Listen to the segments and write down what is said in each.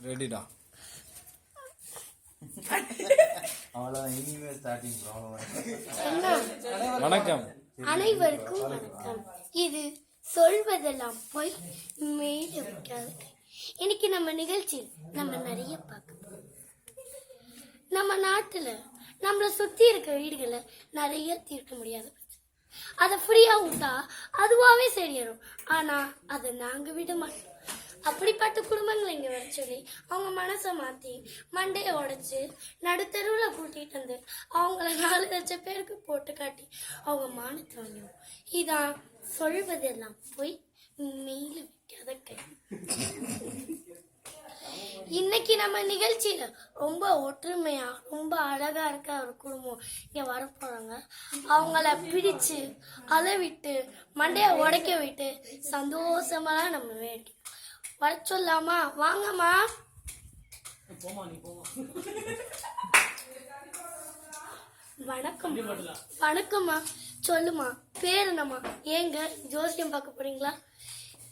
ரெடிடா. வணக்கம் அனைவருக்கும் வணக்கம். இது சொல்வதெல்லாம் போய் மேலே வைக்காது. இன்னைக்கு நம்ம நிகழ்ச்சி நம்ம நிறைய பார்க்க போறோம். நம்ம நாட்டுல நம்மளை சுத்தி இருக்க வீடுகளை நிறைய தீர்க்க முடியாது. அதை ஃப்ரீயா விட்டா அதுவாவே சரியாயிரும். ஆனா அதை நாங்க விட மாட்டோம். அப்படிப்பட்ட குடும்பங்களை இங்க வர சொல்லி அவங்க மனசை மாத்தி மண்டையை உடைச்சு நடுத்தருவில் கூட்டிட்டு வந்து அவங்கள 4 லட்சம் பேருக்கு போட்டு காட்டி அவங்க மானத்தை வாங்கிடுவோம். இதான் சொல்வதெல்லாம் போய் மேல வைக்காத கை. இன்னைக்கு நம்ம நிகழ்ச்சியில ரொம்ப ஒற்றுமையா ரொம்ப அழகா இருக்க ஒரு குடும்பம் இங்க வரப்போறாங்க. அவங்கள பிடிச்சு அளவிட்டு மண்டைய உடைக்க விட்டு சந்தோஷமா நம்ம வேடிக்கை வர சொல்லாமா? வாங்கம்மா. வணக்கம். வணக்கம்மா. சொல்லுமா, பேர் என்னம்மா? ஏங்க ஜோசியம் பார்க்க போறீங்களா?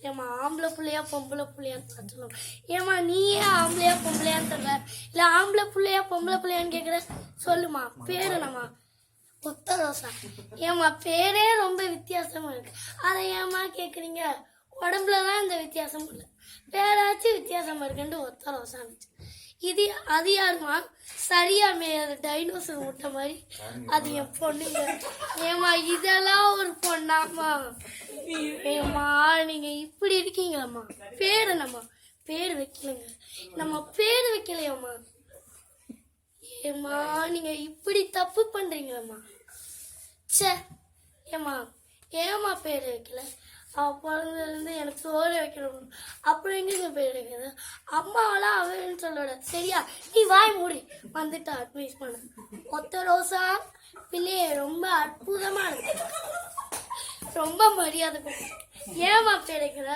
ஏமா ஆம்பளை பிள்ளையா பொம்பளை பிள்ளையான்னு சொல்லணும். ஏமா நீ ஏன் ஆம்பளையா பொம்பளையான்னு தெரியல, இல்ல ஆம்பளை பிள்ளையா பொம்பளை பிள்ளையான்னு கேக்குற? சொல்லுமா, பேர் என்னம்மா? உத்தரோசா. ஏமா பேரே ரொம்ப வித்தியாசமா இருக்கு, அதை ஏமா கேக்குறீங்க? உடம்புலதான் இந்த வித்தியாசம் இல்லை, பேராச்சும் வித்தியாசமா இருக்குன்னு ஒத்தரோசா இருந்துச்சு. இது அது யாருமா? சரியா டைனோசர் முட்டை மாதிரி அது என் பொண்ணுங்க. ஏமா இதெல்லாம் ஒரு பொண்ணாமா? ஏமா நீங்க இப்படி இருக்கீங்களம்மா? பேர் என்னம்மா? பேர் வைக்கலங்க, நம்ம பேர் வைக்கலையம்மா. ஏமா நீங்க இப்படி தப்பு பண்றீங்களம்மா? சே ஏமா ஏமா பேர் வைக்கல? அவ பிறந்ததுலேருந்து எனக்கு சோறு வைக்கணும், அப்புறம் எங்க பேர் வைக்கிறது? அம்மாவெல்லாம் அவன்னு சொல்லோட. சரியா, நீ வாய் மூடி வந்துட்டு அட்வைஸ் பண்ண. ஒத்த ரோசா பிள்ளைய ரொம்ப அற்புதமா இருக்கு, ரொம்ப மரியாதை கொடுத்து. ஏமா பேர் வைக்கிற?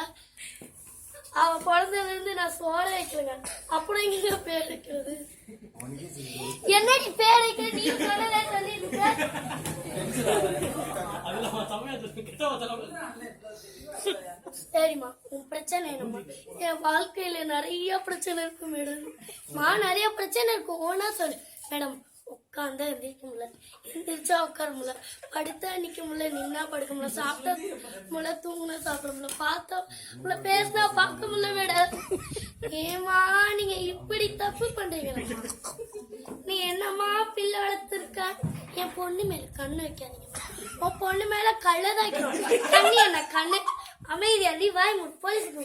அவ பிறந்ததுலேருந்து நான் சோறு வைக்கலங்க, அப்புறம் எங்க பேர் வைக்கிறது? என்னடி பேர் வைக்கிற? நீ சொல்லல சொல்லிருக்க. சரிம்மா, உன் பிரச்சனை என்னம்மா? என் வாழ்க்கையில நிறைய பிரச்சனை இருக்கு மேடம். நிறைய பிரச்சனை இருக்கும், ஒன்னா சொல்லு மேடம். உட்காந்தா எந்திரிக்க முடியல, எந்திரிச்சா உட்கார முடியல, படுத்தா நிக்க முடியல, நின்னா படுக்க முடியல, சாப்பிட்டா முடியல, தூங்குனா சாப்பிட முடியல, பார்த்தா முடியல, பேசினா பார்க்க முடியல மேடம். ஏமா நீங்க இப்படி தப்பு பண்றீங்களா? நீ என்னம்மா பிள்ளை வளர்த்துருக்க? என் பொண்ணு மேல கண்ணு வைக்காதீங்க. உன் பொண்ணு மேல கள்ளதான் வைக்கணும். கண்ணி என்ன கண்ணு? அமைதியா நீ வாய் மூடு, போலீஸுக்கு.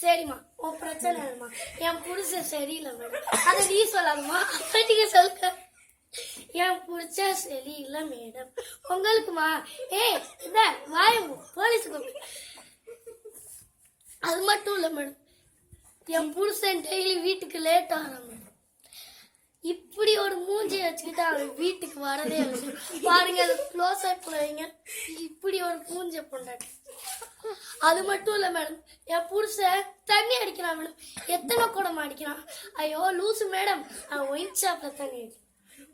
சரிம்மா, உன் பிரச்சனை இல்லம்மா. என் புருஷன் சரியில்லை மேடம், அதை நீ சொல்லாதம்மா, நீங்க சொல்லுங்க. என் புடிச்சா சரியில்லை மேடம். உங்களுக்குமா? இந்த வாய் மூடு, போலீஸுக்கு. அது மட்டும் இல்ல மேடம், என் புருஷன் டெய்லி வீட்டுக்கு லேட் ஆகிறான் மேடம். இப்படி ஒரு மூஞ்சி வச்சுக்கிட்டு அவன் வீட்டுக்கு வரதே இல்லை. பாருங்க, அது க்ளோஸ் அப் வைங்க. இப்படி ஒரு மூஞ்ச பொண்டாட்டி. அது மட்டும் இல்ல மேடம், என் புருஷன் தண்ணி அடிக்கிறான் மேடம். எத்தனை குடம் அடிக்கிறான்? ஐயோ லூசு மேடம், அவன் ஒயின் ஷாப்ல தண்ணி அடிக்கிறான்.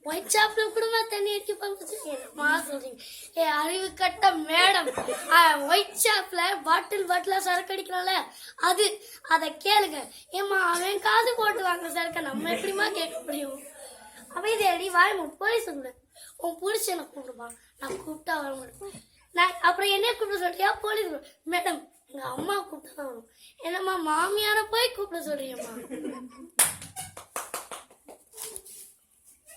ஒயின் ஷாப்ல கூட தண்ணி அடிக்கமா சொல்றீங்க? அறிவு கட்ட மேடம், ஒயின் ஷாப்ல பாட்டிலா சரக்கு அடிக்கிறான்ல, அதை கேளுங்க. ஏமா அவன் காசு போட்டு வாங்க சரக்க, நம்ம எப்படிமா கேட்க முடியும்? அமைதி அடி, வாய் மூடு, போலீஸ் கூட. உன் புருஷனை கூப்பிடுமா? நான் கூப்பிட்டா வர முடியும். நான் அப்புறம் என்ன கூப்பிட சொல்றியா? போலீஸ் மேடம், எங்க அம்மா கூப்பிட்டா தான் வரும். என்னம்மா மாமியார போய் கூப்பிட சொல்றீங்கம்மா?